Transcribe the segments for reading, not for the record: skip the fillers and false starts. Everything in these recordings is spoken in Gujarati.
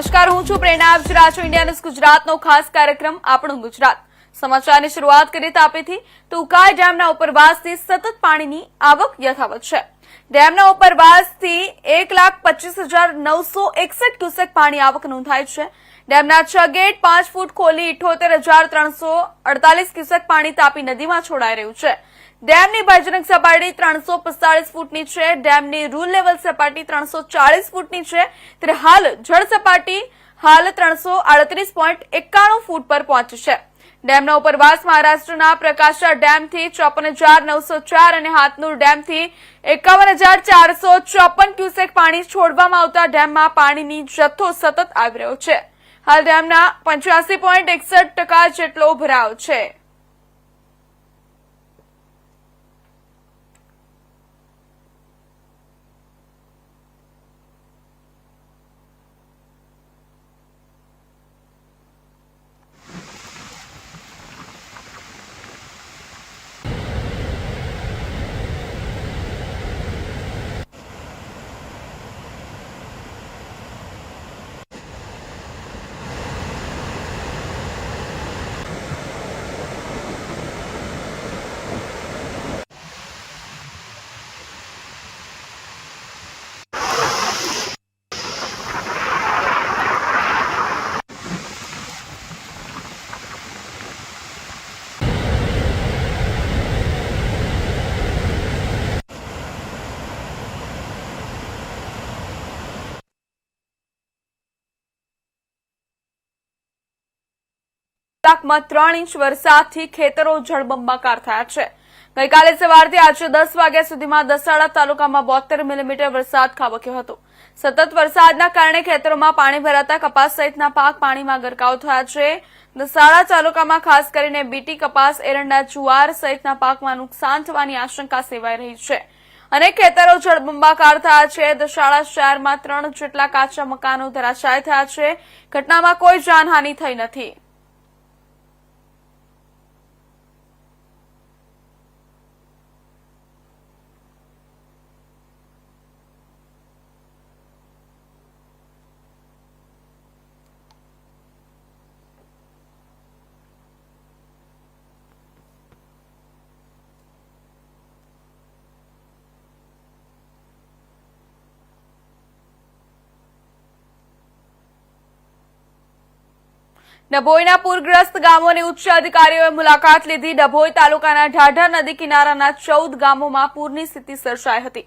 નમસ્કાર, હું છું પ્રેરણા. આપ જોઈ રહ્યા છો ઇન્ડિયા ન્યૂઝ ગુજરાતનો ખાસ કાર્યક્રમ આપણું ગુજરાત. સમાચારની શરૂઆત કરી તાપીથી. તો ઉકાઈ ડેમના ઉપરવાસથી સતત પાણીની આવક યથાવત છે. ડેમના ઉપરવાસથી 1,25,961 ક્યુસેક પાણી આવક નોંધાઈ છે. ડેમના 6 ગેટ 5 ફૂટ ખોલી 78,348 ક્યુસેક પાણી તાપી નદીમાં છોડાઈ રહ્યું છે. ડેમની ભયજનક સપાટી 345 ફૂટની છે. ડેમની રૂલ લેવલ સપાટી 340 ફૂટની છે. ત્યારે હાલ જળ સપાટી 338.91 ફૂટ પર પહોંચી છે. ડેમના ઉપરવાસ મહારાષ્ટ્રના પ્રકાશા ડેમથી 54,904 અને હાથનુર ડેમથી 51,454 ક્યુસેક પાણી છોડવામાં આવતા ડેમમાં પાણીની જથ્થો સતત આવી રહ્યો છે. હાલ ડેમના 85.61% જેટલો ભરાવ છે. કલાકમાં 3 ઇંચ વરસાદથી ખેતરો જળબંબાકાર થયા છે. ગઈકાલે સવારથી આજે 10 વાગ્યા સુધીમાં દસાડા તાલુકામાં 72 મિલીમીટર વરસાદ ખાબક્યો હતો. સતત વરસાદના કારણે ખેતરોમાં પાણી ભરાતા કપાસ સહિતના પાક પાણીમાં ગરકાવ થયા છે. દસાડા તાલુકામાં ખાસ કરીને બીટી, કપાસ, એરંડા, જુવાર સહિતના પાકમાં નુકસાન થવાની આશંકા સેવાઈ રહી છે. અનેક ખેતરો જળબંબાકાર થયા છે. દસાડા શહેરમાં 3 જેટલા કાચા મકાનો ધરાશાયી થયા છે. ઘટનામાં કોઈ જાનહાનિ થઈ નથી. ડભોઈના પૂરગ્રસ્ત ગામોની ઉચ્ચ અધિકારીઓએ મુલાકાત લીધી. ડભોઈ તાલુકાના ઢાઢર નદી કિનારાના 14 ગામોમાં પૂરની સ્થિતિ સર્જાઈ હતી.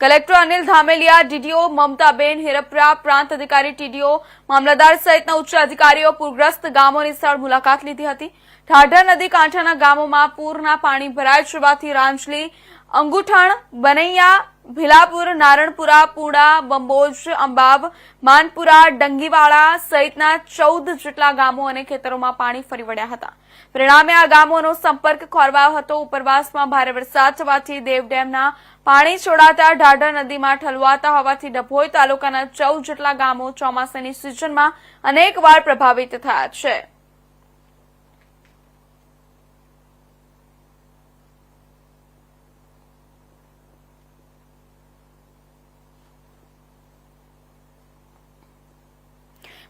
કલેક્ટર અનિલ ધામેલિયા, ડીડીઓ મમતાબેન હિરપરા, પ્રાંત અધિકારી ટીડીઓ, મામલતદાર સહિતના ઉચ્ચ અધિકારીઓ પૂરગ્રસ્ત ગામોની સ્થળ મુલાકાત લીધી હતી. ઢાઢર નદી કાંઠાના ગામોમાં પૂરના પાણી ભરાઈ જવાથી રાંજલી, અંગુઠણ, બનૈયા, ભીલાપુર, નારણપુરા, પુડા, બંબોજ, અંબાબ, માનપુરા, ડંગીવાડા સહિતના 14 જેટલા ગામો અને ખેતરોમાં પાણી ફરી વળ્યા હતા. પરિણામે આ ગામોનો સંપર્ક ખોરવાયો હતો. ઉપરવાસમાં ભારે વરસાદ થવાથી દેવ ડેમના પાણી છોડાતા ઢાઢર નદીમાં ઠલવાતા હોવાથી ડભોઈ તાલુકાના 14 જેટલા ગામો ચોમાસાની સિઝનમાં અનેકવાર પ્રભાવિત થયા છે.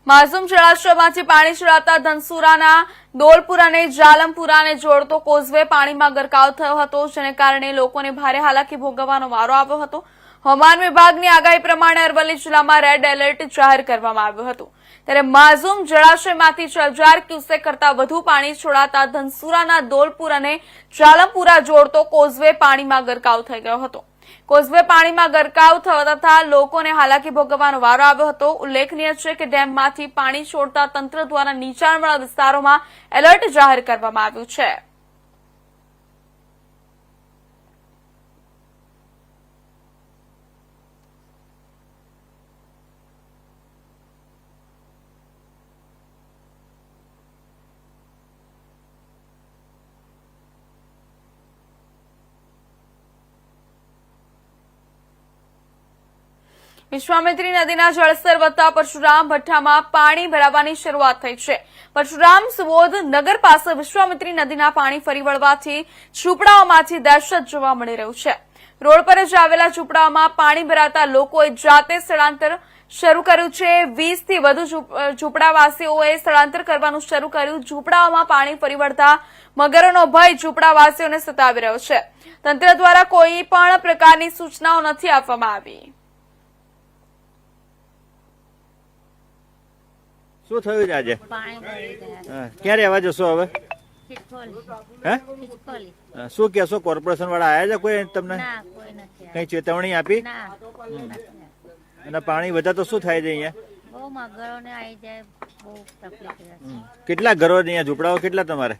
માઝુમ જળાશયમાંથી પાણી છોડાતા ધનસુરાના દોલપુર અને જાલમપુરાને જોડતો કોઝવે પાણીમાં ગરકાવ થયો હતો, જેને કારણે લોકોને ભારે હાલાકી ભોગવવાનો વારો આવ્યો હતો. હવામાન વિભાગની આગાહી પ્રમાણે અરવલ્લી જિલ્લામાં રેડ એલર્ટ જાહેર કરવામાં આવ્યું હતું. ત્યારે માઝુમ જળાશયમાંથી 6,000 ક્યુસેક કરતા વધુ પાણી છોડાતા ધનસુરાના દોલપુર અને જાલમપુરા જોડતો કોઝવે પાણીમાં ગરકાવ થઈ ગયો હતો. કોઝવે પાણીમાં ગરકાવ થતા લોકોને હાલાકી ભોગવવાનો વારો આવ્યો હતો. ઉલ્લેખનીય છે કે ડેમમાંથી પાણી છોડતા તંત્ર દ્વારા નીચાણવાળા વિસ્તારોમાં એલર્ટ જાહેર કરવામાં આવ્યું છે. વિશ્વામિત્રી નદીના જળસ્તર વધતા પરશુરામ ભઠ્ઠામાં પાણી ભરાવાની શરૂઆત થઈ છે. પરશુરામ સુબોધ નગર પાસે વિશ્વામિત્રી નદીના પાણી ફરી વળવાથી ઝૂંપડાઓમાંથી દહેશત જોવા મળી રહ્યું છે. રોડ પર જ આવેલા ઝૂંપડાઓમાં પાણી ભરાતા લોકોએ જાતે સ્થળાંતર શરૂ કર્યું છે। 20 થી વધુ ઝૂંપડાવાસીઓએ સ્થળાંતર કરવાનું શરૂ કર્યું। ઝૂંપડાઓમાં પાણી ફરી વળતા મગરોનો ભય ઝૂંપડાવાસીઓને સતાવી રહ્યો છે। તંત્ર દ્વારા કોઈ પણ પ્રકારની સૂચનાઓ નથી આપવામાં આવી। શું થયું છે આજે? ક્યાં રહેવા જશો હવે? શું કહેશો? કોર્પોરેશન વાળા આવ્યા છે? કોઈ તમને કઈ ચેતવણી આપી? અને પાણી વધે તો શું થાય છે અહીંયા? કેટલા ઘરો અહીંયા ઝૂંપડાઓ કેટલા તમારે?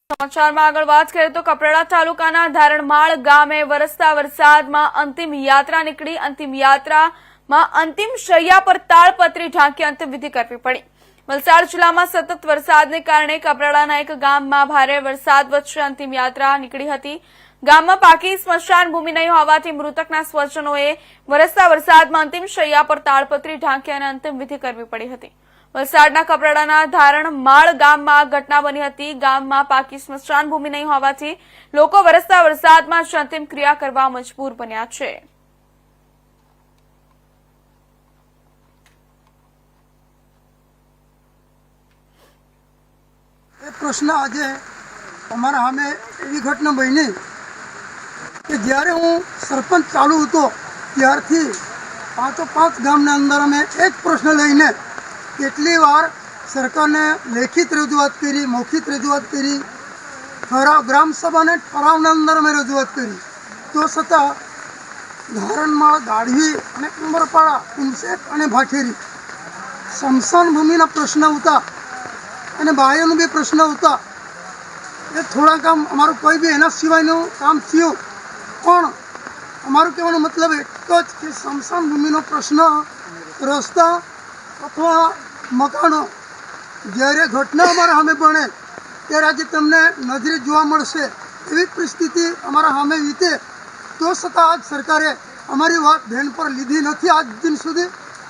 સમાચારમાં આગળ વાત કરીએ તો કપરાડા તાલુકાના ધારણમાળ ગામે વરસતા વરસાદમાં અંતિમ યાત્રા નીકળી। અંતિમ યાત્રામાં અંતિમ શૈયા પર તાળપત્રી ઢાંકી અંતિમ વિધિ કરવી પડી। વલસાડ જિલ્લામાં સતત વરસાદને કારણે કપરાડાના એક ગામમાં ભારે વરસાદ વચ્ચે અંતિમ યાત્રા નીકળી હતી। ગામમાં પાકી સ્મશાન ભૂમિ નહીં હોવાથી મૃતકના સ્વજનોએ વરસતા વરસાદમાં અંતિમ શૈયા પર તાળપત્રી ઢાંકી અને અંતિમ વિધિ કરવી પડી હતી। વલસાડના કપરાડાના ધારણમાળ ગામમાં ઘટના બની હતી। ગામમાં પાકી સ્મશાન ભૂમિ નહીં હોવાથી લોકો વરસતા વરસાદમાં જ અંતિમ ક્રિયા કરવા મજબૂર બન્યા છે। પ્રશ્ન આજે અમારા સામે એવી ઘટના બની કે જ્યારે હું સરપંચ ચાલુ હતો ત્યારથી 5 ગામના અંદર અમે એક પ્રશ્ન લઈને કેટલી વાર સરકારને લેખિત રજૂઆત કરી, મૌખિક રજૂઆત કરી, ઠરાવ ગ્રામસભાને ઠરાવના અંદર અમે રજૂઆત કરી, તો છતાં ધારણમાળ, ગાઢવી અને ઉંબરપાડા, ઉમસેક અને ભાખેરી સ્મશાન ભૂમિના પ્રશ્ન હતા અને બાયોનો બી પ્રશ્ન હતા। એ થોડા કામ અમારું કોઈ બી એના સિવાયનું કામ થયું, પણ અમારું કહેવાનો મતલબ એટલો જ કે સ્મશાન ભૂમિનો પ્રશ્ન, રસ્તા અથવા મકાનો જ્યારે ઘટના અમારા સામે બને ત્યારે આજે તમને નજરે જોવા મળશે એવી પરિસ્થિતિ અમારા સામે વીતે, તો છતાં આજ સરકારે અમારી વાત ધ્યાન પર લીધી નથી આજ દિન સુધી,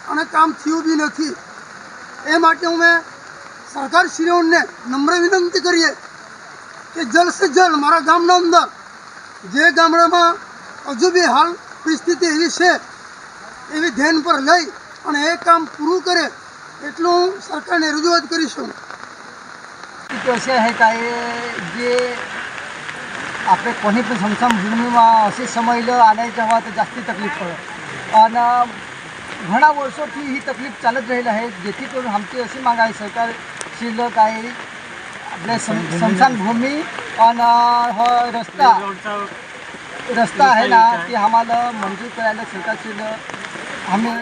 અને કામ થયું બી નથી। એ માટે અમે સરકારશ્રીઓને નમ્ર વિનંતી કરીએ કે જલ્દ સે જલ્દ મારા ગામના અંદર જે ગામડામાં હજુ બી હાલ પરિસ્થિતિ એવી છે એવી ધ્યાન પર લઈ અને એ કામ પૂરું કરે એટલું सरकार ने रजूआत करीशुं। तो ऐसे है का ये આપણે કોની પણ સમસામ ભૂમિમાં અસી સમય લો આને જવા તો જાસ્તી તકલીફ પડે અને ઘણા વર્ષોથી એ તકલીફ ચાલત રહેલા છે, જેથી કરીને આમથી અસી માંગાય સરકાર શ્રી કાંઈ આપણે સમસાન ભૂમિ અને રસ્તા है ना તે हमारा मंजूर करायला सरकार श्री हमें।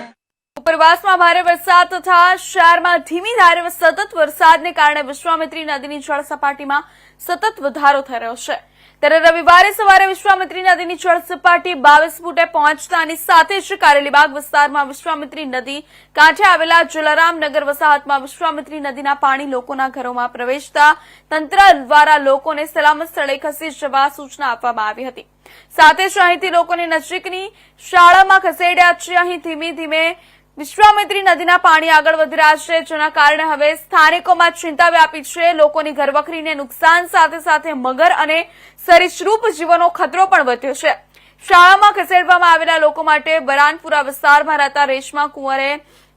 ઉપરવાસમાં ભારે વરસાદ તથા શહેરમાં ધીમી ધારે સતત વરસાદને કારણે વિશ્વામિત્રી નદીની જળ સપાટીમાં સતત વધારો થઈ રહ્યો છે। ત્યારે રવિવારે સવારે વિશ્વામિત્રી નદીની જળ સપાટી 22 ફૂટે પહોંચતાની સાથે જ કારેલીબાગ વિસ્તારમાં વિશ્વામિત્રી નદી કાંઠે આવેલા જલારામનગર વસાહતમાં વિશ્વામિત્રી નદીના પાણી લોકોના ઘરોમાં પ્રવેશતા તંત્ર દ્વારા લોકોને સલામત સ્થળે ખસી જવા સૂચના આપવામાં આવી હતી। સાથે જ અહીંથી લોકોને નજીકની શાળામાં ખસેડ્યા છે। અહીં ધીમે ધીમે વિશ્વામિત્રી નદીના પાણી આગળ વધી રહ્યા છે, જેના કારણે હવે સ્થાનિકોમાં ચિંતા વ્યાપી છે। લોકોની ઘરવખરીને નુકસાન સાથે સાથે મગર અને સરીસૃપ જીવોનો ખતરો પણ વધ્યો છે। શાળામાં ખસેડવામાં આવેલા લોકો માટે બરાનપુરા વિસ્તારમાં રહેતા રેશમા કુંવરે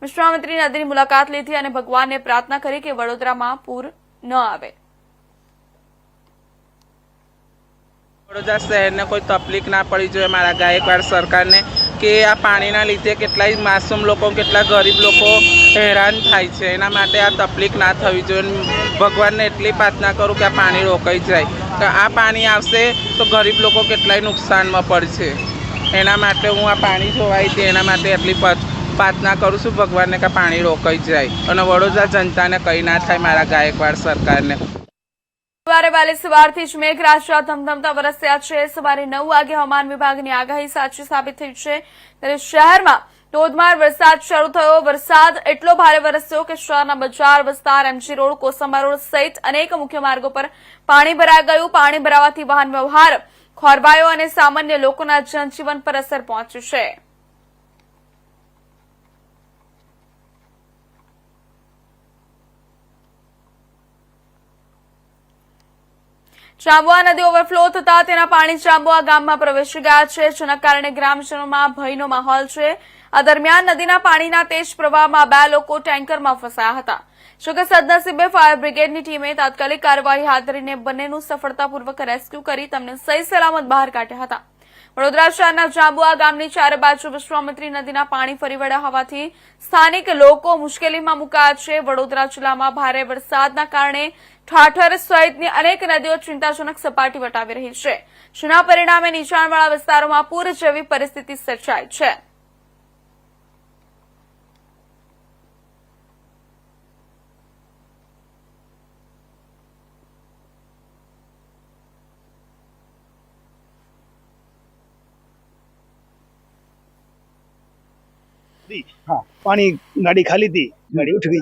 વિશ્વામિત્રી નદીની મુલાકાત લીધી અને ભગવાનને પ્રાર્થના કરી કે વડોદરામાં પૂર ન આવે। વડોદરા શહેરને કોઈ તકલીફ ના પડી જોઈએ મારા ગાયકવાડ સરકારને, કે આ પાણીના લીધે કેટલાય માસૂમ લોકો, કેટલા ગરીબ લોકો હેરાન થાય છે, એના માટે આ તકલીફ ના થવી જોઈએ। ભગવાનને એટલી પ્રાર્થના કરું કે આ પાણી રોકાઈ જાય, કે આ પાણી આવશે તો ગરીબ લોકો કેટલાય નુકસાનમાં પડશે। એના માટે હું આ પાણી જોવાય છે એના માટે એટલી પ્રાર્થના કરું છું ભગવાનને કે પાણી રોકાઈ જાય અને વડોદરા જનતાને કંઈ ના થાય મારા ગાયકવાડ સરકારને। સવારે વહેલી સવારથી જ મેઘરાજા ધમધમતા વરસ્યા છે। સવારે 9 વાગે હવામાન વિભાગની આગાહી સાચી સાબિત થઈ છે। ત્યારે શહેરમાં ધોધમાર વરસાદ શરૂ થયો। વરસાદ એટલો ભારે વરસ્યો કે શહેરના બજાર વિસ્તાર, એમજી રોડ, કોસંબા રોડ સહિત અનેક મુખ્ય માર્ગો પર પાણી ભરાઈ ગયું। પાણી ભરાવાથી વાહન વ્યવહાર ખોરવાયો અને સામાન્ય લોકોના જનજીવન પર અસર પહોંચી છે। જાંબુઆ નદી ઓવરફ્લો થતા તેના પાણી જાંબુઆ ગામમાં પ્રવેશી ગયા છે, જેના કારણે ગ્રામજનોમાં ભયનો માહોલ છે. આ દરમિયાન નદીના પાણીના તેજ પ્રવાહમાં 2 લોકો ટેન્કરમાં ફસાયા હતા. જોકે સદનસીબે ફાયર બ્રિગેડની ટીમે તાત્કાલિક કાર્યવાહી હાથ ધરીને બંનેનું સફળતાપૂર્વક રેસ્ક્યુ કરી તેમને સહી સલામત બહાર કાઢ્યા હતા. વડોદરા શહેરના જાંબુઆ ગામની ચારે બાજુ વિશ્વામિત્રી નદીના પાણી ફરી વળ્યા હોવાથી સ્થાનિક લોકો મુશ્કેલીમાં મુકાયા છે. વડોદરા જિલ્લામાં ભારે વરસાદના કારણે ઠાઠર સહિતની અનેક નદીઓ ચિંતાજનક સપાટી વટાવી રહી છે, જેના પરિણામે નીચાણવાળા વિસ્તારોમાં પૂર જેવી પરિસ્થિતિ સર્જાઈ છે. हाँ पानी गाड़ी खाली थी, गाड़ी उठ गई,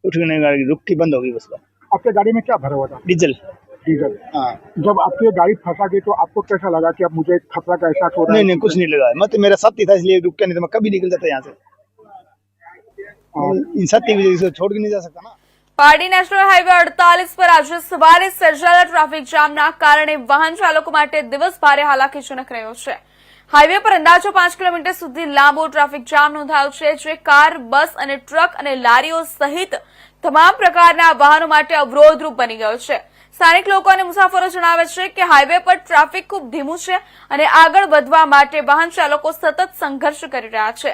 उठ गई नहीं, गाड़ी रुक के बंद हो गई बस। आपके गाड़ी में क्या भरा हुआ था? डीजल। डीजल। हाँ जब आपकी गाड़ी फंसा गई तो आपको कैसा लगा कि अब मुझे खतरा का एहसास हो रहा है? नहीं कुछ नहीं लगा, मैं तो मेरा साथी था इसलिए रुक के, नहीं तो मैं कभी निकल जाता यहाँ से। इन साथी की वजह से छोड़ के नहीं जा सकता ना। પારડી નેશનલ હાઈવે 48 પર આજે સવારે સર્જાયેલા ટ્રાફિક જામના કારણે વાહન ચાલકો માટે દિવસ ભારે હાલાકીજનક રહ્યો છે. હાઈવે પર અંદાજો 5 કિલોમીટર સુધી લાંબો ટ્રાફિક જામ નોંધાયો છે, જે કાર, બસ અને ટ્રક અને લારીઓ સહિત તમામ પ્રકારના વાહનો માટે અવરોધરૂપ બની ગયો છે. સ્થાનિક લોકો અને મુસાફરો જણાવે છે કે હાઈવે પર ટ્રાફિક ખૂબ ધીમું છે અને આગળ વધવા માટે વાહન ચાલકો સતત સંઘર્ષ કરી રહ્યા છે.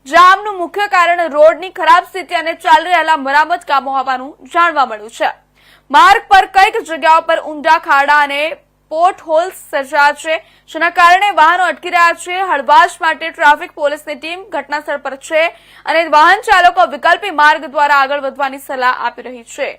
જામનું મુખ્ય કારણ રોડની ખરાબ સ્થિતિ અને ચાલી રહેલા મરામત કામો હોવાનું જાણવા મળ્યું છે. માર્ગ પર કઈક જગ્યાઓ પર ઊંડા ખાડા અને પોર્ટ હોલ્સ સર્જાયા છે, જેના કારણે વાહનો અટકી રહ્યા છે. હળવાશ માટે ટ્રાફિક પોલીસની ટીમ ઘટનાસ્થળ પર છે અને વાહન ચાલકો વિકલ્પી માર્ગ દ્વારા આગળ વધવાની સલાહ આપી રહી છે.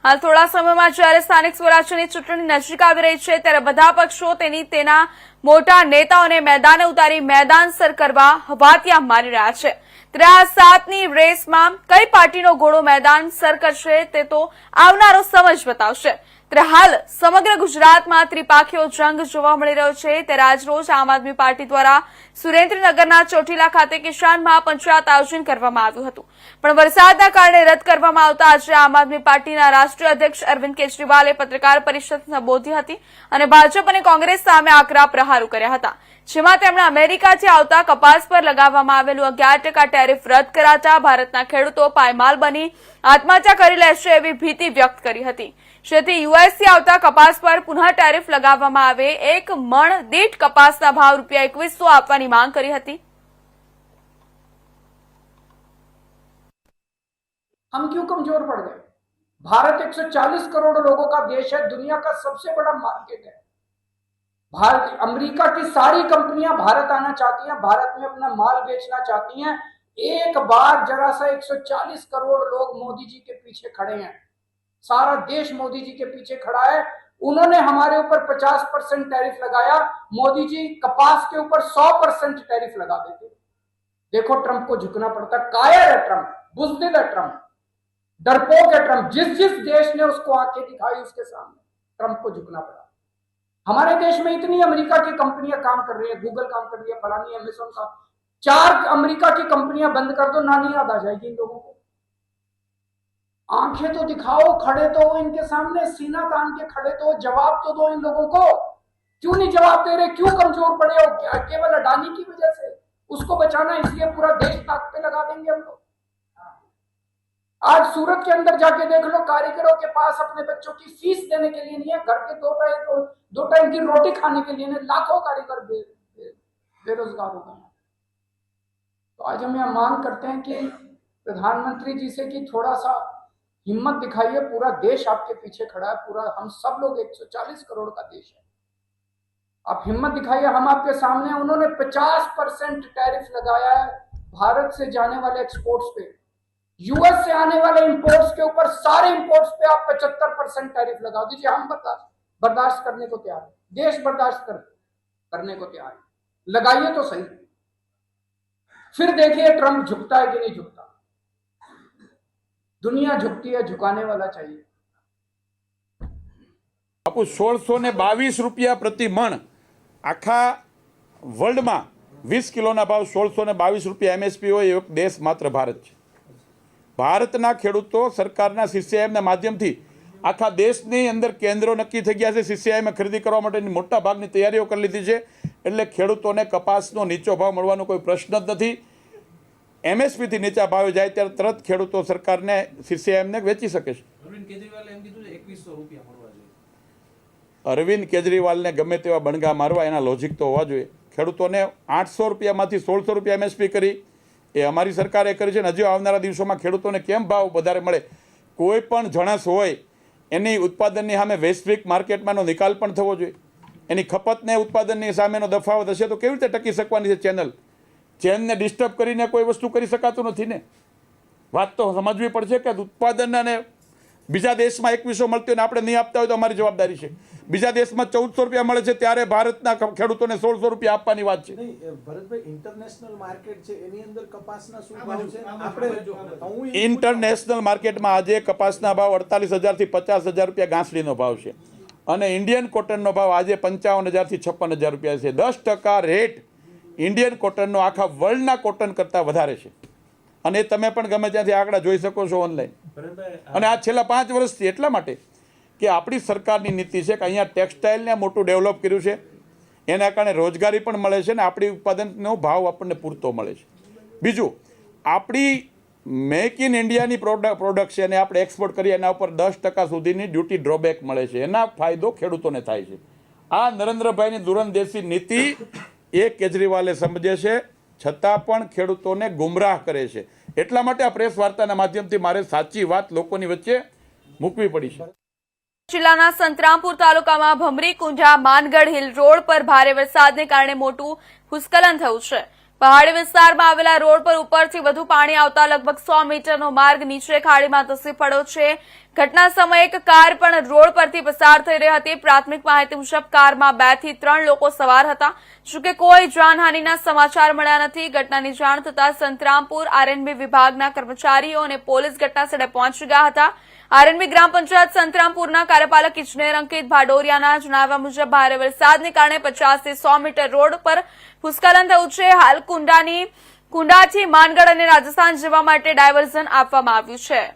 હાલ થોડા સમયમાં જ્યારે સ્થાનિક સ્વરાજ્યની ચૂંટણી નજીક આવી રહી છે, ત્યારે બધા પક્ષો તેના મોટા નેતાઓને મેદાને ઉતારી મેદાન સર કરવા હવાતિયા મારી રહ્યા છે. ત્યારે આ 7ની રેસમાં કઈ પાર્ટીનો ઘોડો મેદાન સર કરશે તે તો આવનારો સમય જ બતાવશે. ત્યારે હાલ સમગ્ર ગુજરાતમાં ત્રિપાખીઓ જંગ જોવા મળી રહ્યો છે. ત્યારે આજરોજ આમ આદમી પાર્ટી દ્વારા સુરેન્દ્રનગરના ચોટીલા ખાતે કિસાન મહાપંચાયત આયોજન કરવામાં આવ્યું હતું, પણ વરસાદના કારણે રદ કરવામાં આવતા આજે આમ આદમી પાર્ટીના રાષ્ટ્રીય અધ્યક્ષ અરવિંદ કેજરીવાલે પત્રકાર પરિષદ સંબોધી હતી અને ભાજપ અને કોંગ્રેસ સામે આકરા પ્રહારો કર્યા હતા, જેમાં તેમણે અમેરિકાથી આવતા કપાસ પર લગાવવામાં આવેલું 11% ટેરિફ રદ કરાતા ભારતના ખેડૂતો પાયમાલ બની આત્મહત્યા કરી લેશે એવી ભીતિ વ્યક્ત કરી હતી. જેથી યુએસથી આવતા કપાસ પર પુનઃ ટેરિફ લગાવવામાં આવે, 1 મણ દીઠ કપાસના ભાવ ₹2100 આપવાની માંગ કરી હતી. हम क्यों कमजोर पड़ गए? भारत 140 करोड़ लोगों का देश है, दुनिया का सबसे बड़ा मार्केट है. भारत, अमेरिका की सारी कंपनियां भारत आना चाहती हैं, भारत में अपना माल बेचना चाहती हैं। एक बार जरा सा 140 करोड़ लोग मोदी जी के पीछे खड़े हैं, सारा देश मोदी जी के पीछे खड़ा है। उन्होंने हमारे ऊपर 50% टैरिफ लगाया, मोदी जी कपास के ऊपर 100% टैरिफ लगा देते। देखो ट्रंप को झुकना पड़ता, कायर है ट्रंप, बुज़दिल है ट्रंप, डरपोक है ट्रंप। जिस जिस देश ने उसको आंखें दिखाई उसके सामने ट्रंप को झुकना पड़ा। हमारे देश में इतनी अमेरिका की कंपनियां काम कर रही है, गूगल काम कर रही है, फलानी अमेज़न का, 4 अमेरिका की कंपनियां बंद कर दो, नानी याद आ जाएगी इन लोगों को। आंखें तो दिखाओ, खड़े तो हो इनके सामने, सीना तान के खड़े तो हो, जवाब तो दो इन लोगों को। क्यों नहीं जवाब दे रहे, क्यों कमजोर पड़े हो? क्या केवल अडानी की वजह से? उसको बचाना इसलिए पूरा देश ताक पे लगा देंगे हम लोग। आज सूरत के अंदर जाके देख लो, कारीगरों के पास अपने बच्चों की फीस देने के लिए नहीं है, घर के दो टाइम की रोटी खाने के लिए नहीं, लाखों कारीगर बेरोजगार हो गए। तो आज हम यह मांग करते हैं कि प्रधानमंत्री जी से कि थोड़ा सा हिम्मत दिखाइए, पूरा देश आपके पीछे खड़ा है, पूरा हम सब लोग 140 करोड़ का देश है, आप हिम्मत दिखाइए, हम आपके सामने हैं। उन्होंने 50% टैरिफ लगाया है भारत से जाने वाले एक्सपोर्ट्स पे, यूएस से आने वाले इंपोर्ट्स के ऊपर, सारे इंपोर्ट्स पे आप 75% टैरिफ लगा दीजिए। हम बर्दाश्त करने को तैयार है, देश बर्दाश्त करने को तैयार है, लगाइए तो सही, फिर देखिए ट्रंप झुकता है कि नहीं झुकता। दुनिया झुकती है, झुकाने वाला चाहिए। बापू 1622 રૂપિયા પ્રતિ મણ આખા વર્લ્ડમાં 20 કિલોના ભાવ 1622 રૂપિયા એમએસપી હોય એ એક દેશ માત્ર ભારત છે. ભારતના ખેડૂતો સરકારના સીસીઆઈએમના માધ્યમથી આખા દેશની અંદર કેન્દ્રો નક્કી થઈ ગયા છે. સીસીઆઈએમએ ખરીદી કરવા માટેની મોટા ભાગની તૈયારીઓ કરી લીધી છે, એટલે ખેડૂતોને કપાસનો નીચો ભાવ મળવાનો કોઈ પ્રશ્ન જ નથી. એમએસપીથી નીચા ભાવે જાય ત્યારે તરત ખેડૂતો સરકારને સીસીઆઈએમને વેચી શકે છે. અરવિંદ કેજરીવાલને ગમે તેવા બણગા મારવા એના લોજિક તો હોવા જોઈએ. ખેડૂતોને 800 રૂપિયામાંથી 1600 રૂપિયા એમએસપી કરી એ અમારી સરકારે કરી છે. હજુ આવનારા દિવસોમાં ખેડૂતોને કેમ ભાવ વધારે મળે? કોઈ પણ જણસ હોય એની ઉત્પાદનની સામે વૈશ્વિક માર્કેટમાંનો નિકાલ પણ થવો જોઈએ. એની ખપતને ઉત્પાદનની સામેનો તફાવત હશે તો કેવી રીતે ટકી શકવાની છે ચેનલ? ચેનને ડિસ્ટર્બ કરીને કોઈ વસ્તુ કરી શકાતું નથી ને. વાત તો સમજવી પડશે કે ઉત્પાદન અને બીજા દેશમાં 2100 મળતી હોય ને આપણે નહીં આપતા હોય તો અમારી જવાબદારી છે. બીજા દેશમાં 1400 રૂપિયા મળે છે ત્યારે ભારતના ખેડૂતોને 1600 રૂપિયા આપવાની વાત છે. ભરતભાઈ, ઇન્ટરનેશનલ માર્કેટ છે એની અંદર કપાસના શું ભાવ છે? આપણે ઇન્ટરનેશનલ માર્કેટમાં આજે કપાસના ભાવ 48,000 થી 50,000 રૂપિયા ગાંસડીનો ભાવ છે અને ઇન્ડિયન કોટનનો ભાવ આજે 55,000 થી 56,000 રૂપિયા છે. 10% રેટ ઇન્ડિયન કોટનનો આખા વર્લ્ડના કોટન કરતાં વધારે છે અને એ તમે પણ ગમે ત્યાંથી આંકડા જોઈ શકો છો ઓનલાઈન. અને આ છેલ્લા 5 વર્ષથી એટલા માટે કે આપણી સરકારની નીતિ છે કે અહીંયા ટેક્સટાઇલને મોટું ડેવલપ કર્યું છે, એના કારણે રોજગારી પણ મળે છે ને આપણી ઉત્પાદનનો ભાવ આપણને પૂરતો મળે છે. બીજું, આપણી મેક ઇન ઇન્ડિયાની પ્રોડક્ટ છે અને આપણે એક્સપોર્ટ કરીએ એના ઉપર 10% સુધીની ડ્યુટી ડ્રોબેક મળે છે. એના ફાયદો ખેડૂતોને થાય છે. આ નરેન્દ્રભાઈની દૂરંદેશી નીતિ એ કેજરીવાલે સમજે છે, છતાં પણ ખેડૂતોને ગુમરાહ કરે છે. એટલા માટે આ પ્રેસ વાર્તાના માધ્યમથી મારે સાચી વાત લોકોની વચ્ચે મૂકવી પડી છે. જિલ્લાના સંતરામપુર તાલુકામાં ભમરી કુંજા માનગઢ હિલ રોડ પર ભારે વરસાદને કારણે મોટું ભૂસ્ખલન થયું છે. પહાડી વિસ્તારમાં આવેલા રોડ પર ઉપરથી વધુ પાણી આવતા લગભગ 100 મીટરનો માર્ગ નીચે ખાડીમાં ધસી પડ્યો છે. ઘટના સમયે એક કાર પણ રોડ પરથી પસાર થઈ રહી હતી. પ્રાથમિક માહિતી મુજબ કારમાં 2 થી 3 લોકો સવાર હતા, જોકે કોઈ જાનહાનિના સમાચાર મળ્યા નથી. ઘટનાની જાણ થતાં સંતરામપુર આરએનબી વિભાગના કર્મચારીઓ અને પોલીસ ઘટનાસ્થળે પહોંચી ગયા હતા. આરએનબી ગ્રામ પંચાયત સંતરામપુરના કાર્યપાલક ઇજનેર અંકિત ભાડોરિયાના જણાવ્યા મુજબ ભારે વરસાદને કારણે 50 થી 100 મીટર રોડ પર ભૂસ્ખલન થયું છે. હાલ કુંડાથી માનગઢ અને રાજસ્થાન જવા માટે ડાયવર્ઝન આપવામાં આવ્યું છે.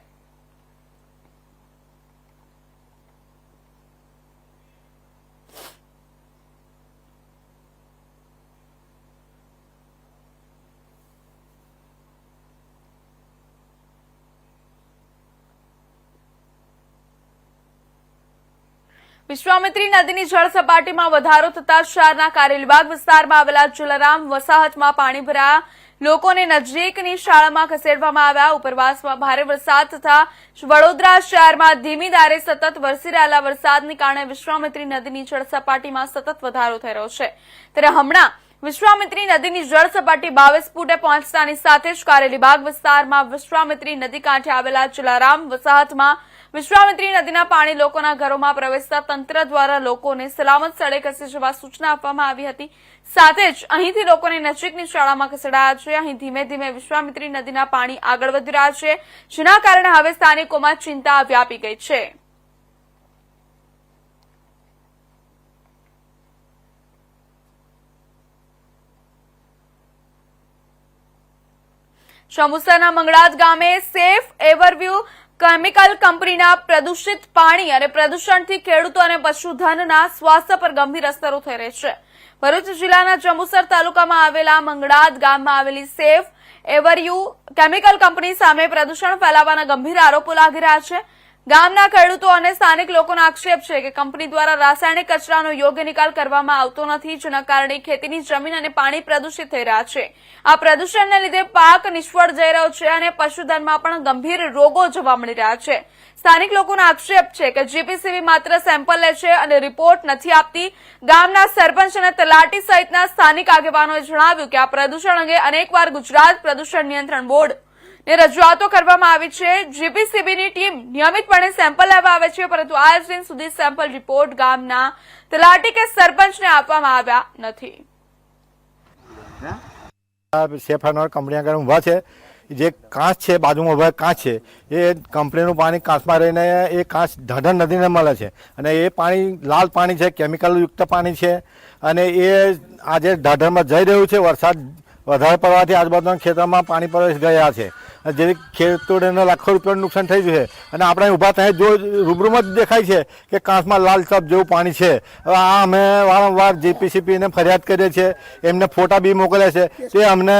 વિશ્વામિત્રી નદીની જળ સપાટીમાં વધારો થતા શહેરના કારેલીબાગ વિસ્તારમાં આવેલા જલારામ વસાહતમાં પાણી ભરાયા. લોકોને નજીકની શાળામાં ખસેડવામાં આવ્યા. ઉપરવાસમાં ભારે વરસાદ તથા વડોદરા શહેરમાં ધીમી ધારે સતત વરસી રહેલા વરસાદને કારણે વિશ્વામિત્રી નદીની જળસપાટીમાં સતત વધારો થઈ રહ્યો છે. ત્યારે હમણાં વિશ્વામિત્રી નદીની જળસપાટી 22 ફૂટે પહોંચતાની સાથે જ કારેલીબાગ વિસ્તારમાં વિશ્વામિત્રી નદી કાંઠે આવેલા જલારામ વસાહતમાં વિશ્વામિત્રી નદીના પાણી લોકોના ઘરોમાં પ્રવેશતા તંત્ર દ્વારા લોકોને સલામત સ્થળે ખસી જવા સૂચના આપવામાં આવી હતી. સાથે જ અહીંથી લોકોને નજીકની શાળામાં ખસેડાયા છે. અહીં ધીમે ધીમે વિશ્વામિત્રી નદીના પાણી આગળ વધી રહ્યા છે, જેના કારણે હવે સ્થાનિકોમાં ચિંતા વ્યાપી ગઈ છે. ચંબુસરના મંગળાદ ગામે સેફ એવરવ્યુ કેમિકલ કંપનીના પ્રદૂષિત પાણી અને પ્રદૂષણથી ખેડૂતો અને પશુધનના સ્વાસ્થ્ય પર ગંભીર અસરો થઈ રહી છે. ભરૂચ જિલ્લાના ચંબુસર તાલુકામાં આવેલા મંગળાદ ગામમાં આવેલી સેફ એવરવ્યુ કેમિકલ કંપની સામે પ્રદૂષણ ફેલાવવાના ગંભીર આરોપો લાગી રહ્યા છે. ગામના ખેડૂતો અને સ્થાનિક લોકોનો આક્ષેપ છે કે કંપની દ્વારા રાસાયણિક કચરાનો યોગ્ય નિકાલ કરવામાં આવતો નથી, જેના કારણે ખેતીની જમીન અને પાણી પ્રદૂષિત થઈ રહ્યા છે. આ પ્રદૂષણને લીધે પાક નિષ્ફળ જઈ રહ્યો છે અને પશુધનમાં પણ ગંભીર રોગો જોવા મળી રહ્યા છે. સ્થાનિક લોકોનો આક્ષેપ છે કે જીપીસીબી માત્ર સેમ્પલ લે છે અને રિપોર્ટ નથી આપતી. ગામના સરપંચ અને તલાટી સહિતના સ્થાનિક આગેવાનોએ જણાવ્યું કે આ પ્રદૂષણ અંગે અનેકવાર ગુજરાત પ્રદૂષણ નિયંત્રણ બોર્ડ ને રજૂઆતો કરવામાં આવી છે. જીપીસીબીની ટીમ નિયમિતપણે સેમ્પલ લેવા આવે છે, પરંતુ આજ દિન સુધી સેમ્પલ રિપોર્ટ ગામના તલાટી કે સરપંચને આપવામાં આવ્યા નથી. સેફાનોર કંપની આગળ ઊભા છે. જે કાંચ છે, બાજુમાં ઊભા કાંચ છે, એ કંપનીનું પાણી કાંચમાં રહીને એ કાંચ ઢાઢર નદીને મળે છે અને એ પાણી લાલ પાણી છે, કેમિકલ યુક્ત પાણી છે અને એ આજે ઢાઢરમાં જઈ રહ્યું છે. વરસાદ વધારે પડવાથી આજુબાજુના ખેતરમાં પાણી પ્રવેશ ગયા છે, જેથી ખેડૂતોને લાખો રૂપિયાનું નુકસાન થઈ ગયું છે. અને આપણે ઊભા ત્યાં જો રૂબરૂમાં જ દેખાય છે કે કાંચમાં લાલ ચપ જેવું પાણી છે. હવે આ અમે વારંવાર જીપીસીબીને ફરિયાદ કરીએ છીએ, એમને ફોટા બી મોકલ્યા છે. તે અમને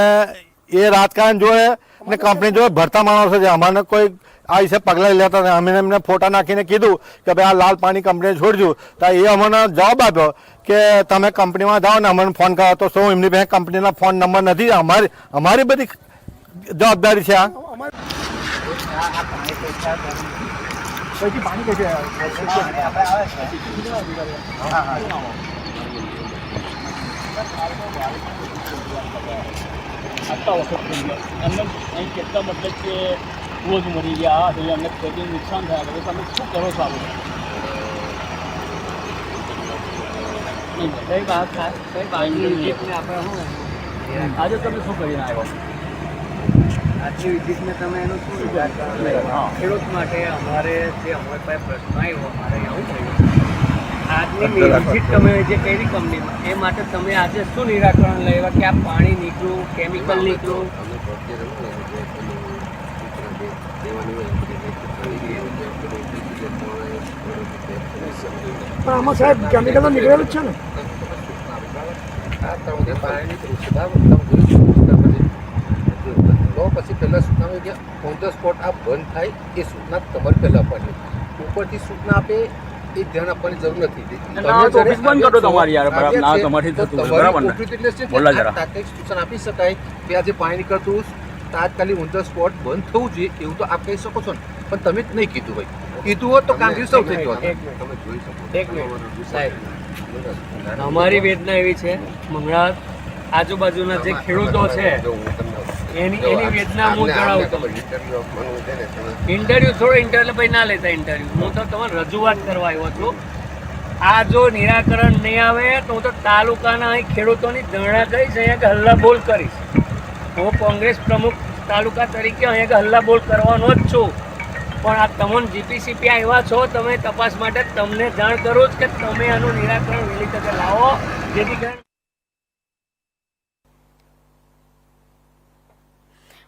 એ રાજકારણ જોડે અને કંપની જોડે ભરતા માણસો છે. અમારે કોઈ આ વિશે પગલાં લેતા નથી. અમે એમને ફોટા નાખીને કીધું કે ભાઈ આ લાલ પાણી કંપનીએ છોડજો, તો એ અમને જવાબ આપ્યો કે તમે કંપનીમાં જાઓ ને અમને ફોન કરો. તો શું એમની પાસે કંપનીના ફોન નંબર નથી? અમારી બધી જવાબદારી છે આ. આટલા વખત થઈ ગયા એમને અહીં કેટલા મતલબ કે રોજ મરી ગયા, અમને ખેતીનું નુકસાન થયા કરે. તમે શું કરો છો? આજે તમે શું કરીને આવ્યો? આટલી વિઝિટને તમે એનું શું વિચાર કરો? ખેડૂત માટે અમારે જે અમારી પાસે પ્રશ્ન આવ્યો, અમારે એવું થયું આજની વિઝિટ તમે જે કરી કંપનીમાં, એ માટે તમે આજે શું નિરાકરણ લેવા કે આ પાણી નીકળ્યું, કેમિકલ નીકળ્યું? પણ આમાં સાહેબ કેમિકલ તો નીકળેલું જ છે ને. તો પછી પહેલાં સૂચના કે ઓન ધ સ્પોટ આ બંધ થાય એ સૂચના તમારે પહેલાં આપવાની. ઉપરથી સૂચના આપે એ ધ્યાન આપવાની જરૂર નથી. તાત્કાલિક સૂચના આપી શકાય કે આ જે પાણી નીકળતું તાત્કાલિક ઓન ધ સ્પોટ બંધ થવું જોઈએ એવું તો આપ કહી શકો છો ને, પણ તમે જ નહીં કીધું. ભાઈ કીધું હોત તો કામગીરી સૌ થઈ ગયો. તમે જોઈ શકો અમારી વેદના એવી છે, મંગળા આજુબાજુના જે ખેડૂતો છે એની વેદના હું જણાવું. ઇન્ટરવ્યુ થોડો ઇન્ટરવ્યુ ભાઈ ના લેતા ઇન્ટરવ્યુ. હું તો તમારે રજૂઆત કરવા આવ્યો છું. આ જો નિરાકરણ નહીં આવે તો હું તો તાલુકાના અહીં ખેડૂતોની ધરણા કરીશ, અહીંયા હલ્લા બોલ કરીશ. હું કોંગ્રેસ પ્રમુખ તાલુકા તરીકે અહીંયા હલ્લા બોલ કરવાનો જ છું. પણ આ તમને જીપીસીબી આવ્યા છો, તમે તપાસ માટે તમને જાણ કરું જ કે તમે આનું નિરાકરણ વહેલી તકે લાવો, જેથી કરીને.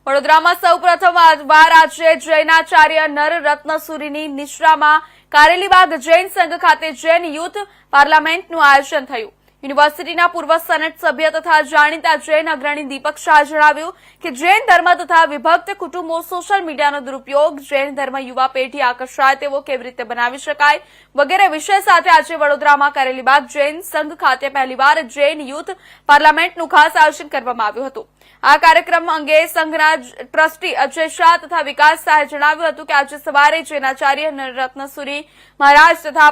વડોદરામાં સૌ પ્રથમ વાર આજે જૈનાચાર્ય નર રત્નસુરીની નિશ્રામાં કારેલીબાગ જૈન સંઘ ખાતે જૈન યુથ પાર્લામેન્ટનું આયોજન થયું. યુનિવર્સિટીના પૂર્વ સેનેટ સભ્ય તથા જાણીતા જૈન અગ્રણી દીપક શાહ જણાવ્યું કે જૈન ધર્મ તથા વિભક્ત કુટુંબો સોશિયલ મીડિયાનો દુરુપયોગ જૈન ધર્મ યુવા પેઢી આકર્ષાય તેવો કેવી રીતે બનાવી શકાય વગેરે વિષય સાથે આજે વડોદરામાં કારેલીબાગ જૈન સંઘ ખાતે પહેલીવાર જૈન યુથ પાર્લામેન્ટનું ખાસ આયોજન કરવામાં આવ્યું હતું। આ કાર્યક્રમ અંગે સંઘના ટ્રસ્ટી અજય શાહ તથા વિકાસ શાહે જણાવ્યું હતું કે આજે સવારે જૈનાચાર્ય નરરત્નસુરી મહારાજ તથા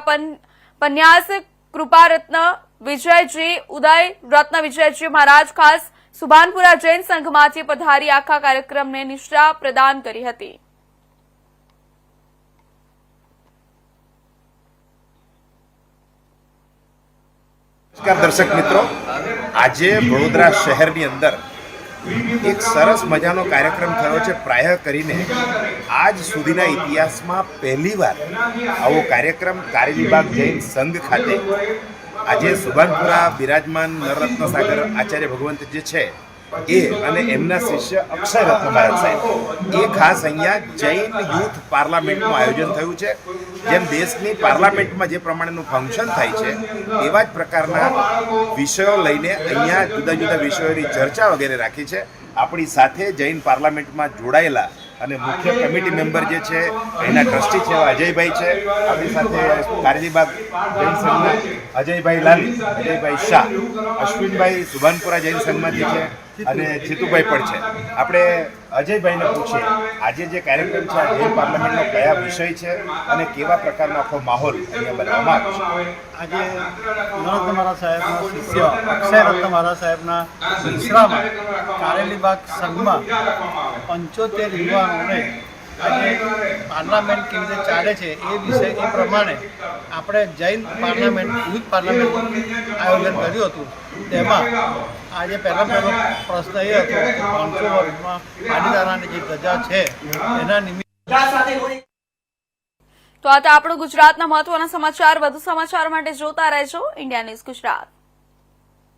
પન્યાસ કૃપારત્ન વિજયજી ઉદય રત્ન વિજયજી મહારાજ ખાસ સુભાનપુરા જૈન સંઘમાંથી પધારી આખા કાર્યક્રમને નિષ્ઠા પ્રદાન કરી હતી। નમસ્કાર દર્શક મિત્રો, આજે વડોદરા શહેરની અંદર એક સરસ મજાનો કાર્યક્રમ થયો છે। પ્રાય કરીને આજ સુધીના ઇતિહાસમાં પહેલીવાર આવો કાર્યક્રમ કારેલીબાગ જૈન સંઘ ખાતે આજે સુભાનપુરા બિરાજમાન નરરત્ન સાગર આચાર્ય ભગવંત જે છે એ અને એમના શિષ્ય અક્ષય રત્ન મહારાજ સાહેબ એ ખાસ અહીંયા જૈન યુથ પાર્લામેન્ટનું આયોજન થયું છે। જેમ દેશની પાર્લામેન્ટમાં જે પ્રમાણેનું ફંક્શન થાય છે એવા જ પ્રકારના વિષયો લઈને અહીંયા જુદા જુદા વિષયોની ચર્ચા વગેરે રાખી છે। આપણી સાથે જૈન પાર્લામેન્ટમાં જોડાયેલા અને મુખ્ય કમિટી મેમ્બર જે છે એના ટ્રસ્ટી છે અજયભાઈ છે, આપણી સાથે કારેલીબાગ જૈન સંઘના અજયભાઈ લાલી, અજયભાઈ શાહ, અશ્વિનભાઈ સુભાનપુરા જૈન સંઘમાંથી છે અને જીતુભાઈ પણ છે। આપણે અજયભાઈને પૂછીએ આજે જે કાર્યક્રમ છે જૈન પાર્લામેન્ટનો કયા વિષય છે અને કેવા પ્રકારનો આખો માહોલ અહીંયા બનાવવામાં આવ્યો છે। આજે નરરત્ન મહારાજ સાહેબના શિષ્ય અક્ષય રત્ન મહારાજ સાહેબના મિશ્રામાં કારેલીબાગ સંઘમાં 75 યુવાનોને આજે પાર્લામેન્ટ કેવી રીતે ચાલે છે એ વિષય એ પ્રમાણે આપણે જૈન પાર્લામેન્ટ યુથ પાર્લામેન્ટનું આયોજન કર્યું હતું। તેમાં આજે પહેલો પ્રશ્ન એ હતો કે 500 વર્ષમાં પાટીદારાની જે ધજા છે એના નિમિત્તે તો આ હતા આપણું ગુજરાતના મહત્વના સમાચાર। વધુ સમાચાર માટે જોતા રહેજો ઇન્ડિયા ન્યૂઝ ગુજરાત।